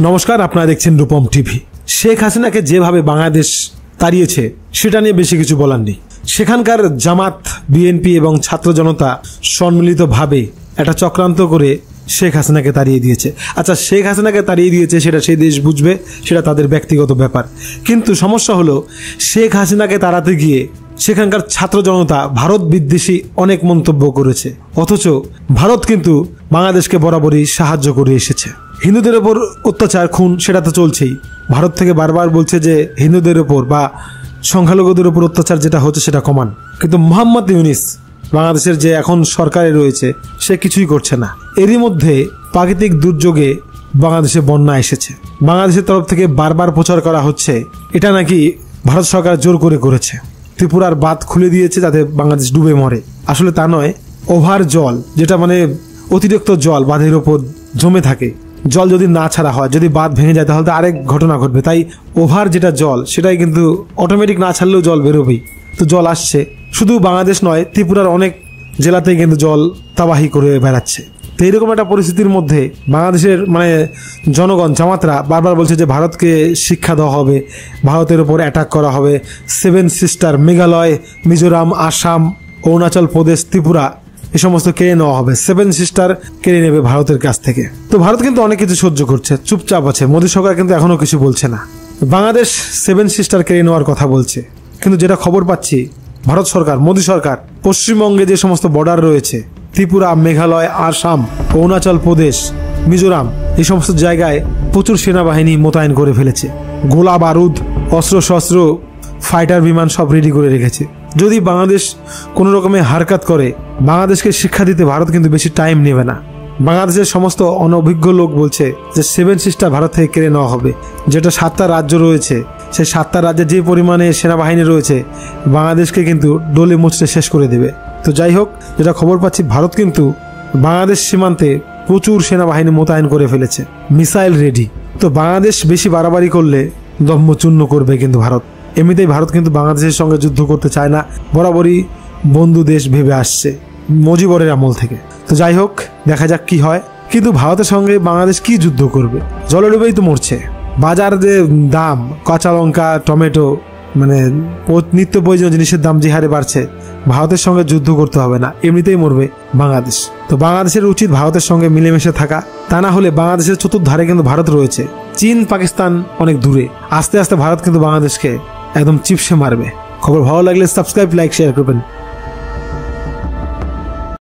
নমস্কার, আপনারা দেখছেন রূপম টিভি। শেখ হাসিনাকে যেভাবে বাংলাদেশ তাড়িয়েছে সেটা নিয়ে বেশি কিছু বলার নেই। সেখানকার জামাত, বিএনপি এবং ছাত্র জনতা সম্মিলিতভাবে একটা চক্রান্ত করে শেখ হাসিনাকে তাড়িয়ে দিয়েছে। আচ্ছা, শেখ হাসিনাকে তাড়িয়ে দিয়েছে সেটা সেই দেশ বুঝবে, সেটা তাদের ব্যক্তিগত ব্যাপার। কিন্তু সমস্যা হলো, শেখ হাসিনাকে তাড়াতে গিয়ে সেখানকার ছাত্র জনতা ভারত বিদ্বেষী অনেক মন্তব্য করেছে, অথচ ভারত কিন্তু বাংলাদেশকে বরাবরই সাহায্য করে এসেছে। হিন্দুদের ওপর অত্যাচার, খুন সেটা তো চলছেই। ভারত থেকে বারবার বলছে যে হিন্দুদের ওপর বা সংখ্যালঘুদের ওপর অত্যাচার যেটা হচ্ছে সেটা কমান, কিন্তু মোহাম্মদ ইউনিস বাংলাদেশের যে এখন সরকারে রয়েছে সে কিছুই করছে না। এরই মধ্যে প্রাকৃতিক দুর্যোগে বাংলাদেশে বন্যা এসেছে। বাংলাদেশের তরফ থেকে বারবার প্রচার করা হচ্ছে এটা নাকি ভারত সরকার জোর করে করেছে, ত্রিপুরার বাঁধ খুলে দিয়েছে যাতে বাংলাদেশ ডুবে মরে। আসলে তা নয়, ওভার জল, যেটা মানে অতিরিক্ত জল বাঁধের ওপর জমে থাকে, জল যদি না ছাড়া হয়, যদি বাঁধ ভেঙে যায় তাহলে তো আরেক ঘটনা ঘটবে। তাই ওভার যেটা জল সেটাই কিন্তু অটোমেটিক না ছাড়লেও জল বেরোবেই। তো জল আসছে, শুধু বাংলাদেশ নয়, ত্রিপুরার অনেক জেলাতেই কিন্তু জল তাবাহি করে বেড়াচ্ছে। তো এইরকম একটা পরিস্থিতির মধ্যে বাংলাদেশের জনগণ, জামাতরা বারবার বলছে যে ভারতকে শিক্ষা দেওয়া হবে, ভারতের ওপর অ্যাটাক করা হবে। 7 সিস্টার, মেঘালয়, মিজোরাম, আসাম, অরুণাচল প্রদেশ, ত্রিপুরা এই সমস্ত কেড়ে নেওয়া হবে। 7 সিস্টার কেড়ে নেবে ভারতের কাছ থেকে। তো ভারত কিন্তু অনেক কিছু সহ্য করছে, চুপচাপ আছে। মোদী সরকার কিন্তু এখনো কিছু বলছে না। বাংলাদেশ 7 সিস্টার কেড়ে নেওয়ার কথা বলছে, কিন্তু যেটা খবর পাচ্ছি, ভারত সরকার, মোদী সরকার পশ্চিমবঙ্গে যে সমস্ত বর্ডার রয়েছে, ত্রিপুরা, মেঘালয়, আসাম, অরুণাচল প্রদেশ, মিজোরাম, এই সমস্ত জায়গায় প্রচুর সেনাবাহিনী মোতায়েন করে ফেলেছে। গোলা বারুদ, অস্ত্র শস্ত্র, ফাইটার বিমান সব রেডি করে রেখেছে। যদি বাংলাদেশ কোনো রকমে হারকাত করে, বাংলাদেশকে শিক্ষা দিতে ভারত কিন্তু বেশি টাইম নেবে না। বাংলাদেশের সমস্ত অনভিজ্ঞ লোক বলছে যে 7 সিস্টার ভারত থেকে কেড়ে নেওয়া হবে। যেটা 7টা রাজ্য রয়েছে, সেই 7টা রাজ্যে যে পরিমাণে সেনাবাহিনী রয়েছে, বাংলাদেশকে কিন্তু ডলে মুচড়ে শেষ করে দেবে। তো যাই হোক, যেটা খবর পাচ্ছি, ভারত কিন্তু বাংলাদেশ সীমান্তে প্রচুর সেনাবাহিনী মোতায়েন করে ফেলেছে, মিসাইল রেডি। তো বাংলাদেশ বেশি বাড়াবাড়ি করলে দম্ভচূর্ণ করবে কিন্তু ভারত। এমনিতেই ভারত কিন্তু বাংলাদেশের সঙ্গে যুদ্ধ করতে চায় না, বরাবরই বন্ধু দেশ ভেবে আসছে মুজিবরের আমল থেকে। তো যাই হোক, দেখা যাক কি হয়। কিন্তু ভারতের সঙ্গে বাংলাদেশ কি যুদ্ধ করবে? জলে ডুবেই তো মরছে। বাজার যে দাম, কাঁচা লঙ্কা, টমেটো, নিত্য প্রয়োজনীয় জিনিসের দাম যে হারে বাড়ছে, ভারতের সঙ্গে যুদ্ধ করতে হবে না, এমনিতেই মরবে বাংলাদেশ। তো বাংলাদেশের উচিত ভারতের সঙ্গে মিলেমিশে থাকা। তা না হলে বাংলাদেশের চতুর্ধারে কিন্তু ভারত রয়েছে, চীন, পাকিস্তান অনেক দূরে। আস্তে আস্তে ভারত কিন্তু বাংলাদেশকে একদম চিপসে মারবে। খবর ভালো লাগলে সাবস্ক্রাইব, লাইক, শেয়ার করবেন।